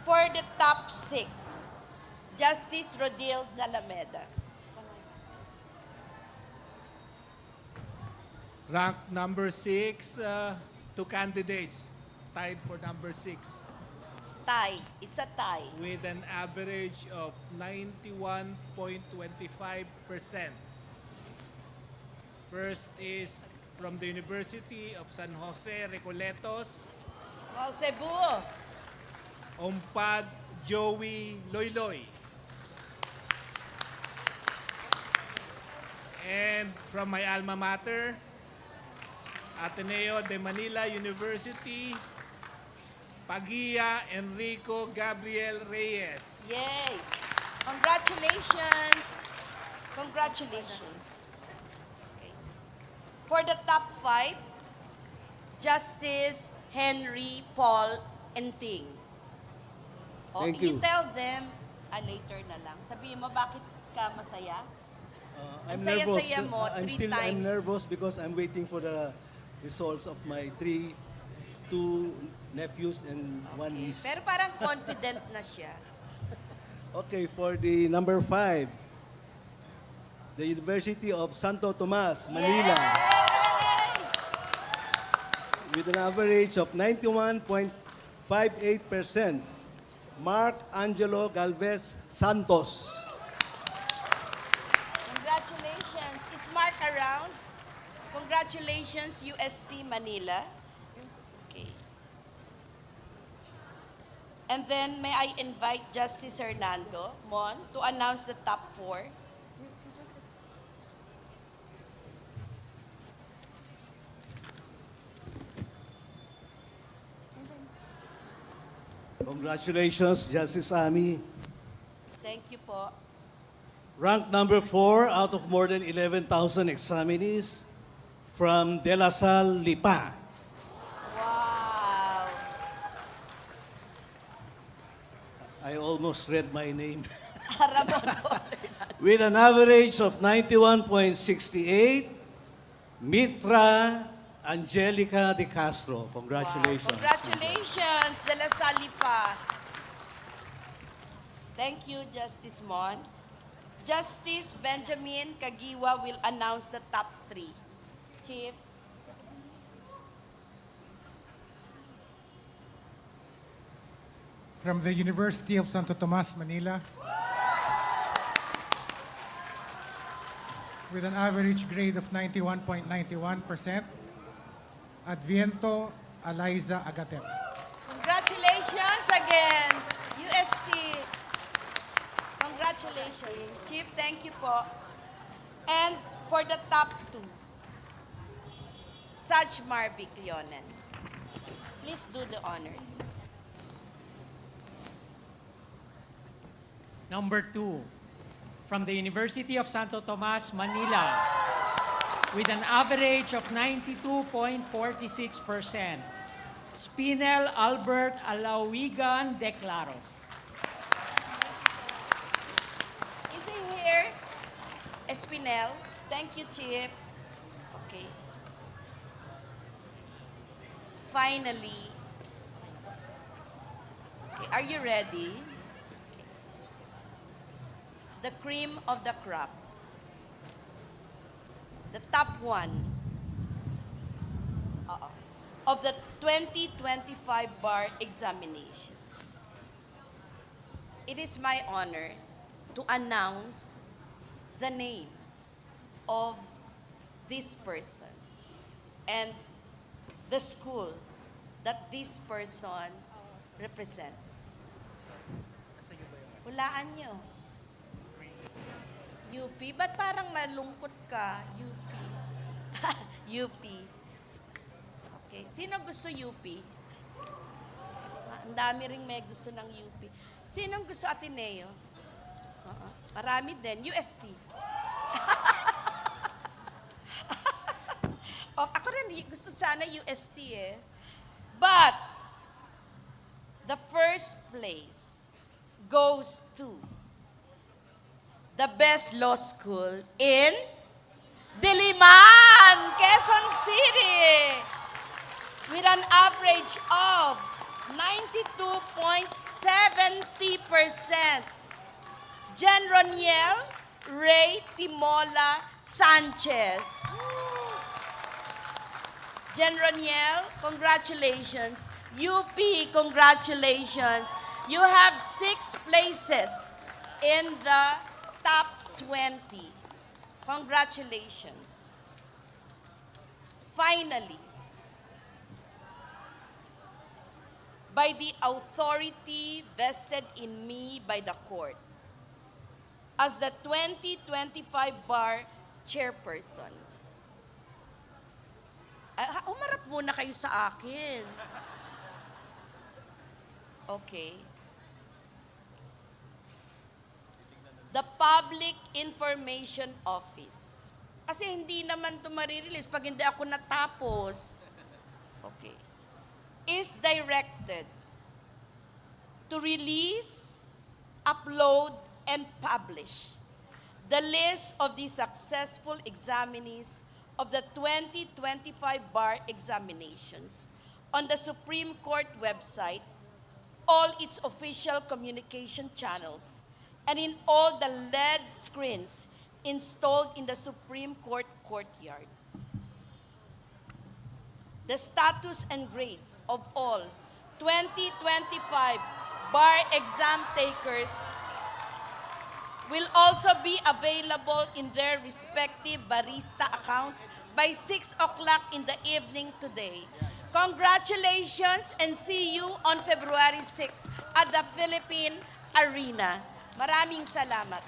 For the top 6, Justice Rodil Zalameda. Rank number 6, two candidates tied for number 6 Tie. It's a tie. with an average of 91.25%. First is from the University of San Jose, Recoletos, Wow, Cebu. Ompad Joey Loyloy. And from my alma mater, Ateneo de Manila University, Pagia Enrico Gabriel Reyes. Yay. Congratulations. Congratulations. Okay. For the top 5, Justice Henry Paul Enting. Oh, Thank you you. tell them, later na lang. Sabihin mo, bakit ka masaya? I'm Ang saya-saya nervous. mo, I'm 3 still times. I'm nervous because I'm waiting for the results of my two nephews and one niece. Pero parang confident na siya. Okay, for the number 5, the University of Santo Tomas, Manila, with an average of 91.58%, Mark Angelo Galvez Santos. Congratulations. Is Mark around? Congratulations, UST Manila. Okay. And then, may I invite Justice Hernando Mon to announce the top 4? Congratulations, Justice Ami. Thank you po. Ranked number 4 out of more than 11,000 examinees from De La Salle, Lipa. Wow. I almost read my name. Aramon. With an average of 91.68, Mitra Angelica De Castro. Congratulations. Congratulations, De La Salle pa. Thank you, Justice Mon. Justice Benjamin Kagiwa will announce the top 3. Chief. From the University of Santo Tomas, Manila, with an average grade of 91.91%, Adviento Eliza Agatep. Congratulations again, UST. Congratulations. Chief, thank you po. And for the top 2, Saj Marvic Leonen. Please do the honors. Number 2, from the University of Santo Tomas, Manila, with an average of 92.46%, Spinel Albert Alawigan Declaro. Is he here? Espinel. Thank you, Chief. Okay. Finally. Okay, are you ready? The cream of the crop. The top 1 of the 2025 bar examinations. It is my honor to announce the name of this person and the school that this person represents. Hulaan nyo. UP. Ba't parang malungkot ka? UP. UP. Okay. Sino gusto UP? Ang dami ring may gusto ng UP. Sinong gusto Ateneo? Marami din. UST. Ako rin, gusto sana UST eh. But, the first place goes to the best law school in Diliman, Quezon City, with an average of 92.70%. Jen Roniel Ray Timola Sanchez. Jen Roniel, congratulations. UP, congratulations. You have 6 places in the top 20. Congratulations. Finally, by the authority vested in me by the court, as the 2025 Bar Chairperson, umarap muna kayo sa akin. Okay. The Public Information Office. Kasi hindi naman ito marirelease pag hindi ako natapos. Okay. Is directed to release, upload, and publish the list of the successful examinees of the 2025 bar examinations on the Supreme Court website, all its official communication channels, and in all the LED screens installed in the Supreme Court courtyard. The status and grades of all 2025 bar exam takers will also be available in their respective barista accounts by 6 o'clock in the evening today. Congratulations and see you on February 6 at the Philippine Arena. Maraming salamat.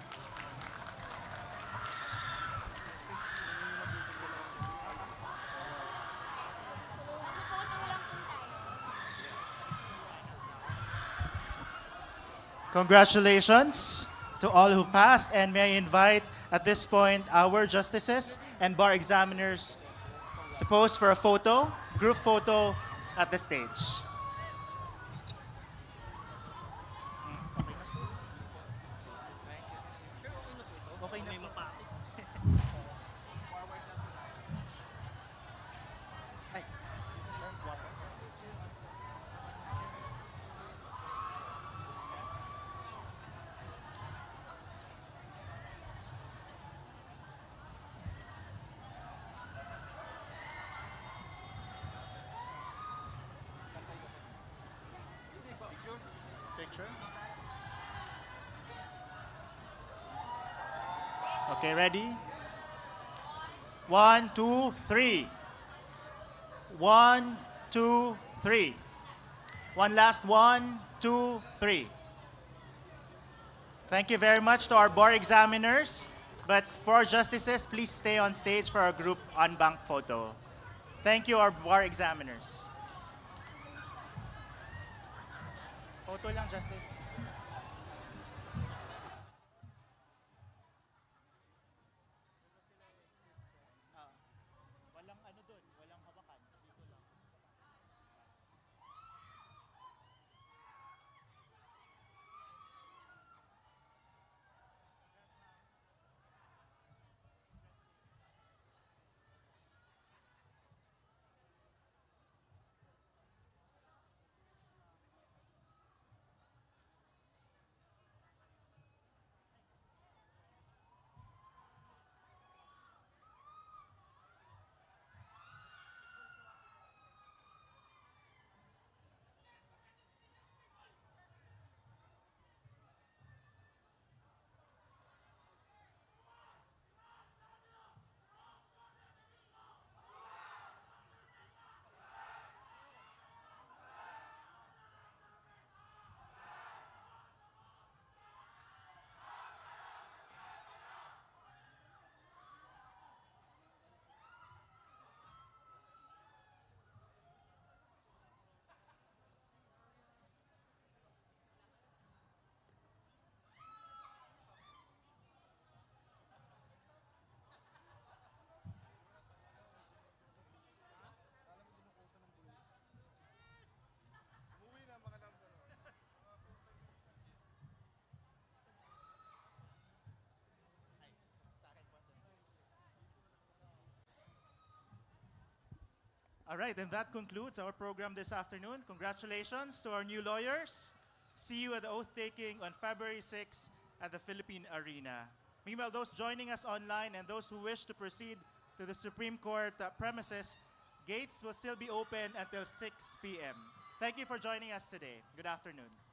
Congratulations to all who passed, and may I invite at this point our justices and bar examiners to pose for a photo, group photo at the stage. Okay na po. Ay. Picture? Okay, ready? 1, 2, 3. 1, 2, 3. One last 1, 2, 3. Thank you very much to our bar examiners. But for our justices, please stay on stage for our group on-bank photo. Thank you, our bar examiners. Photo lang, Justice. Walang ano doon, walang hawakan. Dito lang. All right, and that concludes our program this afternoon. Congratulations to our new lawyers. See you at the oath-taking on February 6 at the Philippine Arena. Meanwhile, those joining us online and those who wish to proceed to the Supreme Court premises, gates will still be open until 6 p.m. Thank you for joining us today. Good afternoon.